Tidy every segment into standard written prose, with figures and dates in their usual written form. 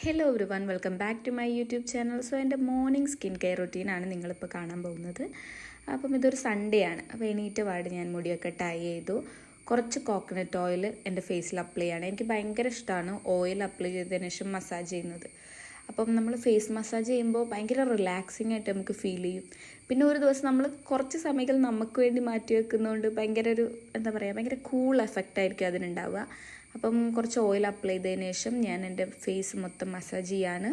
Hello everyone, welcome back to my YouTube channel. So എൻ്റെ morning skin care റൊട്ടീനാണ് നിങ്ങളിപ്പോൾ കാണാൻ പോകുന്നത്. അപ്പം ഇതൊരു സൺഡേ ആണ്. അപ്പോൾ എണീറ്റ പാട് ഞാൻ മുടിയൊക്കെ ടൈ ചെയ്തു. കുറച്ച് കോക്കനട്ട് ഓയിൽ എൻ്റെ ഫേസിൽ അപ്ലൈ ചെയ്യണം. എനിക്ക് ഭയങ്കര ഇഷ്ടമാണ് ഓയിൽ അപ്ലൈ ചെയ്തതിന് ശേഷം മസാജ് ചെയ്യുന്നത്. അപ്പം നമ്മൾ ഫേസ് മസാജ് ചെയ്യുമ്പോൾ ഭയങ്കര റിലാക്സിങ് ആയിട്ട് നമുക്ക് ഫീൽ ചെയ്യും. പിന്നെ ഒരു ദിവസം നമ്മൾ കുറച്ച് സമയങ്ങൾ നമുക്ക് വേണ്ടി മാറ്റി വെക്കുന്നതുകൊണ്ട് ഭയങ്കര ഒരു ഭയങ്കര കൂൾ എഫക്റ്റ് ആയിരിക്കും അതിനുണ്ടാവുക. അപ്പം കുറച്ച് ഓയിൽ അപ്ലൈ ചെയ്തതിന് ശേഷം ഞാൻ എൻ്റെ ഫേസ് മൊത്തം മസാജ് ചെയ്യാണ്.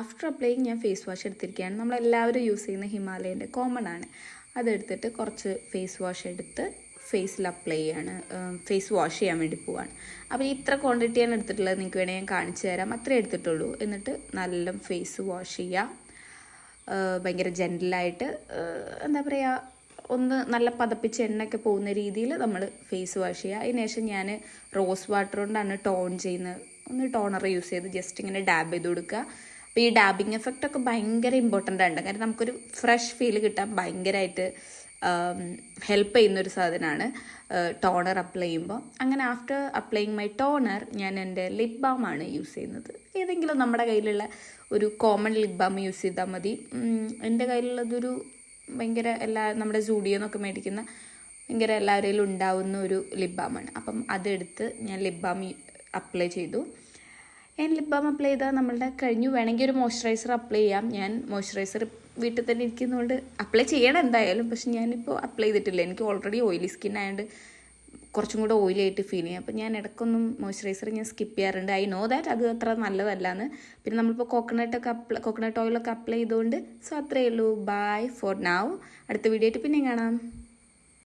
ആഫ്റ്റർ അപ്ലൈയിങ് ഞാൻ ഫേസ് വാഷ് എടുത്തിരിക്കുകയാണ്. നമ്മളെല്ലാവരും യൂസ് ചെയ്യുന്ന ഹിമാലയൻ്റെ കോമൺ ആണ്. അതെടുത്തിട്ട് കുറച്ച് ഫേസ് വാഷ് എടുത്ത് ഫേസിൽ അപ്ലൈ ചെയ്യാണ്, ഫേസ് വാഷ് ചെയ്യാൻ വേണ്ടി പോവാണ്. അപ്പോൾ ഇത്ര ക്വാണ്ടിറ്റിയാണ് എടുത്തിട്ടുള്ളത്. നിങ്ങൾക്ക് വേണമെങ്കിൽ ഞാൻ കാണിച്ചു തരാം. അത്രേ എടുത്തിട്ടുള്ളൂ. എന്നിട്ട് നല്ല ഫേസ് വാഷ് ചെയ്യുക. ഭയങ്കര ജെൻറ്റലായിട്ട് ഒന്ന് നല്ല പതപ്പിച്ച് എണ്ണയൊക്കെ പോകുന്ന രീതിയിൽ നമ്മൾ ഫേസ് വാഷ് ചെയ്യുക. അതിനുശേഷം ഞാൻ റോസ് വാട്ടർ കൊണ്ടാണ് ടോൺ ചെയ്യുന്നത്. ഒന്ന് ടോണർ യൂസ് ചെയ്ത് ജസ്റ്റ് ഇങ്ങനെ ഡാബ് ചെയ്ത് കൊടുക്കുക. അപ്പോൾ ഈ ഡാബിങ് എഫക്റ്റ് ഒക്കെ ഭയങ്കര ഇമ്പോർട്ടൻ്റ് ആണ്. കാരണം നമുക്കൊരു ഫ്രഷ് ഫീൽ കിട്ടാൻ ഭയങ്കരമായിട്ട് ഹെൽപ്പ് ചെയ്യുന്നൊരു സാധനമാണ് ടോണർ അപ്ലൈ ചെയ്യുമ്പോൾ. അങ്ങനെ ആഫ്റ്റർ അപ്ലൈയിങ് മൈ ടോണർ ഞാൻ എൻ്റെ ലിപ് ബാമാണ് യൂസ് ചെയ്യുന്നത്. ഏതെങ്കിലും നമ്മുടെ കയ്യിലുള്ള ഒരു കോമൺ ലിപ് ബാം യൂസ് ചെയ്താൽ മതി. എൻ്റെ കയ്യിലുള്ളതൊരു ഭയങ്കര നമ്മുടെ സൂഡിയോന്നൊക്കെ മേടിക്കുന്ന ഭയങ്കര എല്ലാവരിലും ഉണ്ടാവുന്ന ഒരു ലിപ് ബാമാണ്. അപ്പം അതെടുത്ത് ഞാൻ ലിപ് ബാം അപ്ലൈ ചെയ്തു. ലിപ് ബാം അപ്ലൈ ചെയ്താൽ നമ്മളുടെ കഴിഞ്ഞു. വേണമെങ്കിൽ ഒരു മോയ്സ്ചറൈസർ അപ്ലൈ ചെയ്യാം. ഞാൻ മോയ്സ്ചറൈസർ വീട്ടിൽ തന്നെ ഇരിക്കുന്നതുകൊണ്ട് അപ്ലൈ ചെയ്യണം എന്തായാലും. പക്ഷെ ഞാനിപ്പോൾ അപ്ലൈ ചെയ്തിട്ടില്ല. എനിക്ക് ഓൾറെഡി ഓയിലി സ്കിൻ ആയതുകൊണ്ട് കുറച്ചും കൂടെ ഓയിലി ആയിട്ട് ഫീൽ ചെയ്യും. അപ്പോൾ ഞാൻ ഇടയ്ക്കൊന്നും മോയ്സ്ചറൈസർ ഞാൻ സ്കിപ്പ് ചെയ്യാറുണ്ട്. ഐ നോ ദാറ്റ് അത് അത്ര നല്ലതല്ലാന്ന്. പിന്നെ നമ്മളിപ്പോൾ കോക്കനട്ട് ഓയിലൊക്കെ അപ്ലൈ ചെയ്തുകൊണ്ട്. സോ അത്രയേ ഉള്ളൂ. Bye for now. അടുത്ത വീഡിയോ ആയിട്ട് പിന്നെയും കാണാം.